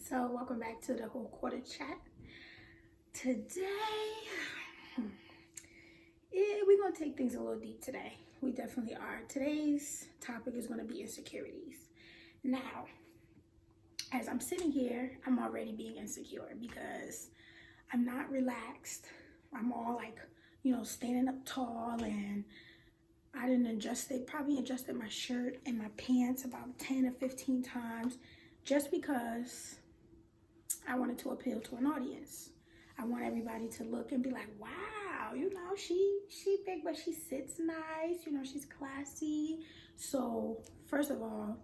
So welcome back to the whole quarter chat. Today, we're going to take things a little deep today. We definitely are. Today's topic is going to be insecurities. Now, as I'm sitting here, I'm already being insecure because I'm not relaxed. I'm all like, standing up tall, and I didn't probably adjusted my shirt and my pants about 10 or 15 times just because I wanted to appeal to an audience. I want everybody to look and be like, wow, she big, but she sits nice, she's classy. So first of all,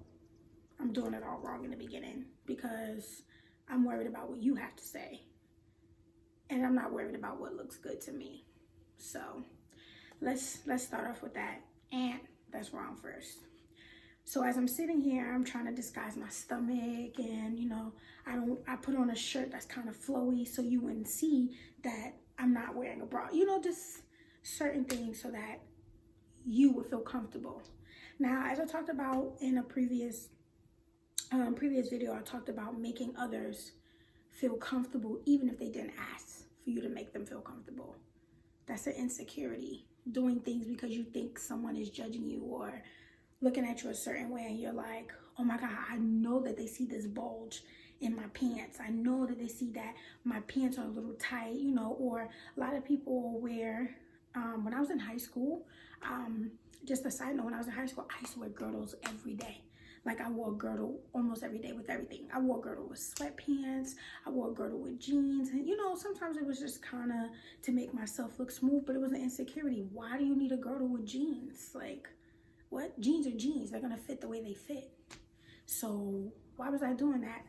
I'm doing it all wrong in the beginning because I'm worried about what you have to say. And I'm not worried about what looks good to me. So let's start off with that. And that's wrong first. So as I'm sitting here, I'm trying to disguise my stomach, and I put on a shirt that's kind of flowy so you wouldn't see that I'm not wearing a bra. Just certain things so that you would feel comfortable. Now, as I talked about in a previous video, I talked about making others feel comfortable even if they didn't ask for you to make them feel comfortable. That's an insecurity. Doing things because you think someone is judging you or looking at you a certain way, and you're like, oh my God, I know that they see this bulge in my pants. I know that they see that my pants are a little tight, or a lot of people wear, when I was in high school, just a side note, when I was in high school, I used to wear girdles every day. Like I wore a girdle almost every day with everything. I wore a girdle with sweatpants. I wore a girdle with jeans. And sometimes it was just kind of to make myself look smooth, but it was an insecurity. Why do you need a girdle with jeans? Like, what? Jeans are jeans. They're going to fit the way they fit. So why was I doing that?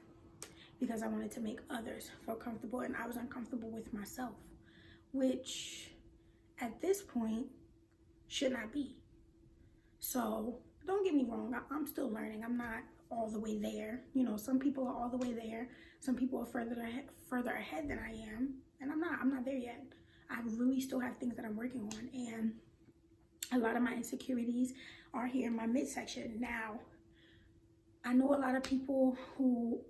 Because I wanted to make others feel comfortable, and I was uncomfortable with myself, which at this point should not be. So don't get me wrong. I'm still learning. I'm not all the way there. Some people are all the way there. Some people are further ahead than I am, and I'm not there yet. I really still have things that I'm working on, and a lot of my insecurities are here in my midsection. Now, I know a lot of people who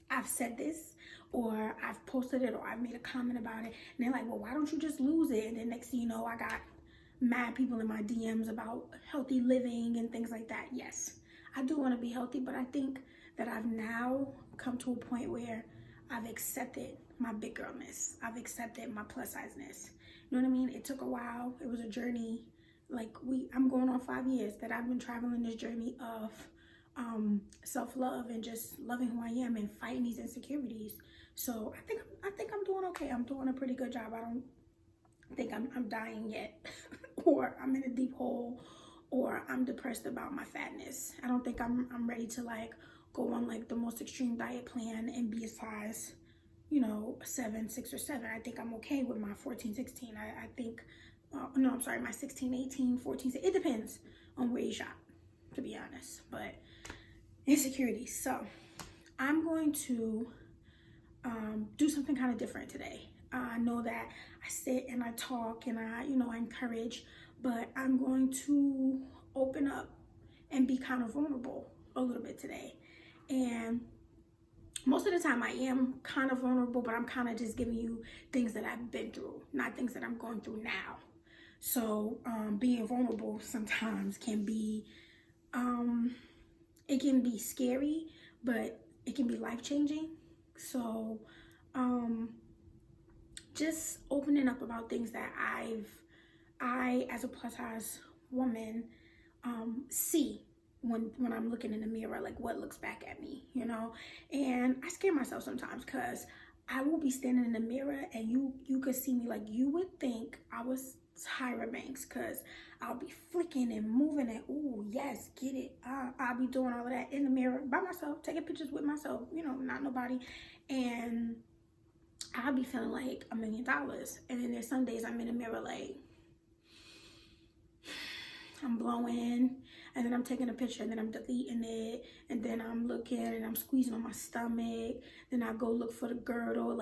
I've said this, or I've posted it, or I've made a comment about it, and they're like, well, why don't you just lose it? And then next thing you know, I got mad people in my DMs about healthy living and things like that. Yes, I do want to be healthy, but I think that I've now come to a point where I've accepted my big girlness. I've accepted my plus sizeness. You know what I mean? It took a while. It was a journey. I'm going on 5 years that I've been traveling this journey of self-love and just loving who I am and fighting these insecurities. So I think I'm doing okay. I'm doing a pretty good job. I don't think I'm dying yet or I'm in a deep hole or I'm depressed about my fatness. I don't think I'm ready to go on the most extreme diet plan and be a size 7, 6 or 7. I think I'm okay with my 14, 16. I think no, I'm sorry, my 16, 18, 14, it depends on where you shop, to be honest. But insecurities. So I'm going to do something kind of different today. I know that I sit and I talk and I encourage, but I'm going to open up and be kind of vulnerable a little bit today. And most of the time I am kind of vulnerable, but I'm kind of just giving you things that I've been through, not things that I'm going through now. So being vulnerable sometimes can be, it can be scary, but it can be life-changing. So just opening up about things that I as a plus size woman see when I'm looking in the mirror, like what looks back at me, and I scare myself sometimes because I will be standing in the mirror and you could see me, like you would think I was Tyra Banks, because I'll be flicking and moving and ooh yes, get it, I'll be doing all of that in the mirror by myself, taking pictures with myself, not nobody, and I'll be feeling like $1 million. And then there's some days I'm in the mirror like I'm blowing, and then I'm taking a picture, and then I'm deleting it, and then I'm looking and I'm squeezing on my stomach, then I go look for the girdle.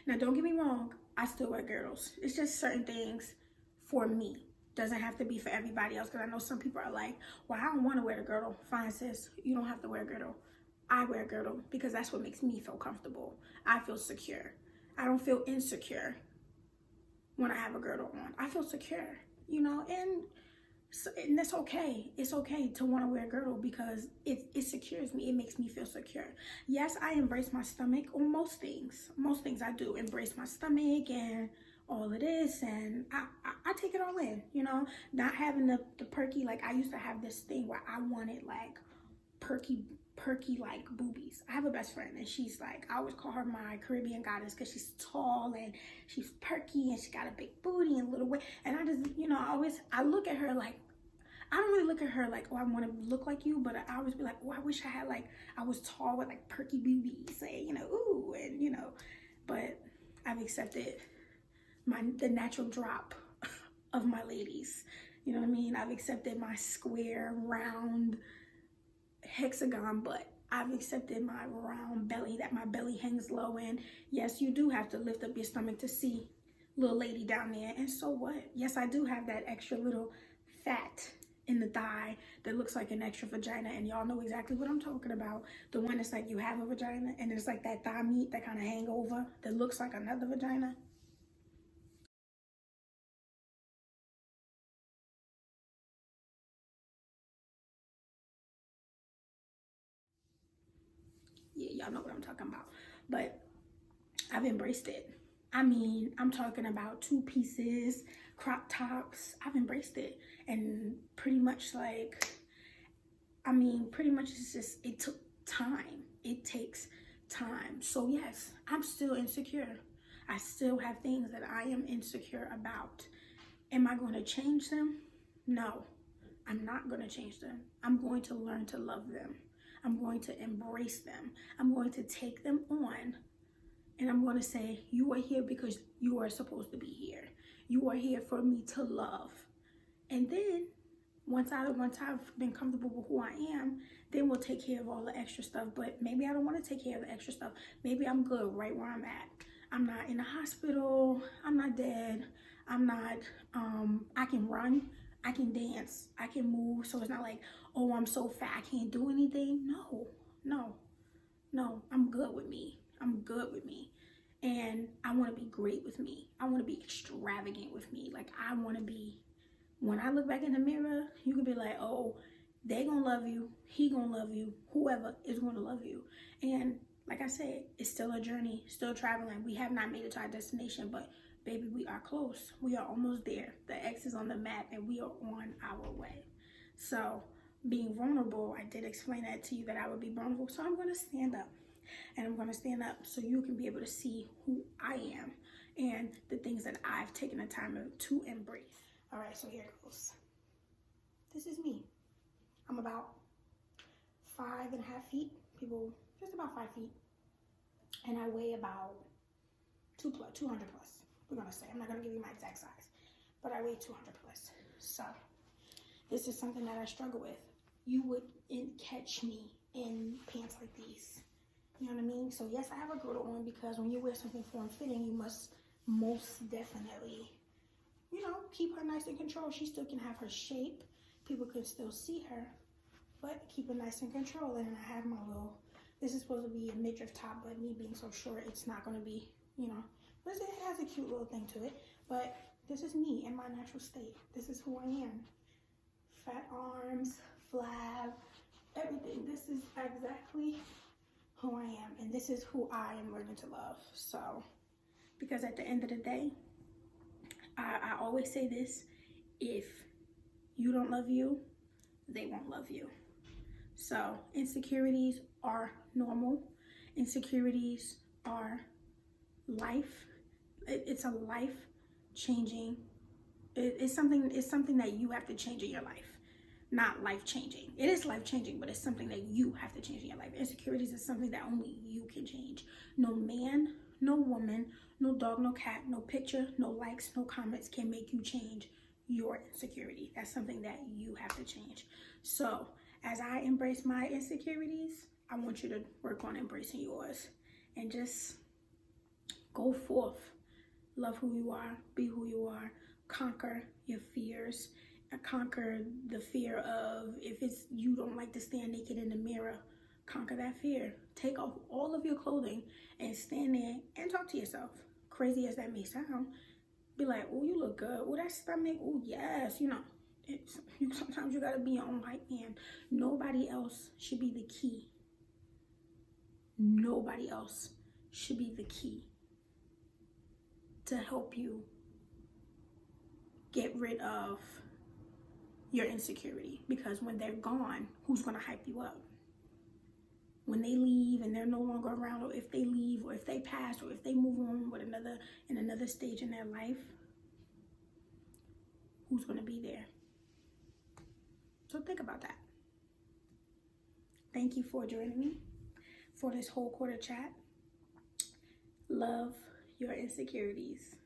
Now don't get me wrong, I still wear girdles. It's just certain things for me. Doesn't have to be for everybody else, because I know some people are like, well, I don't want to wear a girdle. Fine, sis, you don't have to wear a girdle. I wear a girdle because that's what makes me feel comfortable. I feel secure. I don't feel insecure when I have a girdle on. I feel secure, you know, and that's okay. It's okay to want to wear a girdle because it secures me. It makes me feel secure. Yes, I embrace my stomach on most things. Most things I do embrace my stomach and all of this, and I take it all in, you know, not having the perky. Like, I used to have this thing where I wanted like perky like boobies. I have a best friend and she's like, I always call her my Caribbean goddess because she's tall and she's perky and she got a big booty and little waist. And I just, you know, I look at her like, I don't really look at her like, oh, I want to look like you, but I always be like, oh, I wish I had like, I was tall with like perky boobies, and, you know, ooh, and, you know, but I've accepted the natural drop of my ladies. You know what I mean? I've accepted my square, round, hexagon butt. I've accepted my round belly, that my belly hangs low, and yes, you do have to lift up your stomach to see little lady down there, and so what? Yes, I do have that extra little fat in the thigh that looks like an extra vagina, and y'all know exactly what I'm talking about. The one that's like you have a vagina and it's like that thigh meat that kind of hang over that looks like another vagina. Yeah, y'all know what I'm talking about. But I've embraced it. I mean, I'm talking about 2 pieces, crop tops. I've embraced it. And pretty much like, I mean, pretty much it's just, it took time. It takes time. So yes, I'm still insecure. I still have things that I am insecure about. Am I going to change them? No, I'm not going to change them. I'm going to learn to love them. I'm going to embrace them. I'm going to take them on, and I'm going to say, you are here because you are supposed to be here. You are here for me to love. And then once I've been comfortable with who I am, then we'll take care of all the extra stuff. But maybe I don't want to take care of the extra stuff. Maybe I'm good right where I'm at. I'm not in the hospital. I'm not dead. I'm not, I can run. I can dance. I can move. So it's not like, oh, I'm so fat, I can't do anything. No, I'm good with me. I'm good with me. And I want to be great with me. I want to be extravagant with me. Like, I want to be, when I look back in the mirror, you can be like, oh, they gonna love you. He gonna love you. Whoever is gonna love you. And like I said, it's still a journey, still traveling. We have not made it to our destination, but baby, we are close. We are almost there. The X is on the map and we are on our way. So being vulnerable, I did explain that to you, that I would be vulnerable. So I'm gonna stand up. And I'm going to stand up so you can be able to see who I am and the things that I've taken the time to embrace. All right, so here it goes. This is me. I'm about 5.5 feet. People, just about 5 feet. And I weigh about 200 plus. We're going to say. I'm not going to give you my exact size, but I weigh 200 plus. So this is something that I struggle with. You wouldn't catch me in pants like these. You know what I mean? So yes, I have a girdle on because when you wear something form-fitting, you must most definitely, you know, keep her nice in control. She still can have her shape. People can still see her, but keep it nice in control. And I have my little, this is supposed to be a midriff top, but me being so short, it's not going to be, you know, but it has a cute little thing to it. But this is me in my natural state. This is who I am. Fat arms, flab, everything. This is exactly who I am, and this is who I am learning to love. So, because at the end of the day, I always say this: if you don't love you, they won't love you. So insecurities are normal. Insecurities are life. It's a life changing. It's something that you have to change in your life. Not life-changing. It is life-changing, but it's something that you have to change in your life. Insecurities is something that only you can change. No man, no woman, no dog, no cat, no picture, no likes, no comments can make you change your insecurity. That's something that you have to change. So as I embrace my insecurities, I want you to work on embracing yours and just go forth. Love who you are, be who you are, conquer your fears. Conquer the fear of, if it's you don't like to stand naked in the mirror, Conquer that fear. Take off all of your clothing and stand there and talk to yourself. Crazy as that may sound, be like, oh, you look good. Oh, that stomach. Oh, yes. Sometimes you gotta be your own hype man. Nobody else should be the key. Nobody else should be the key to help you get rid of your insecurity. Because when they're gone, who's gonna hype you up? When they leave and they're no longer around, or if they leave, or if they pass, or if they move on with another stage in their life, who's gonna be there? So think about that. Thank you for joining me for this whole quarter chat. Love your insecurities.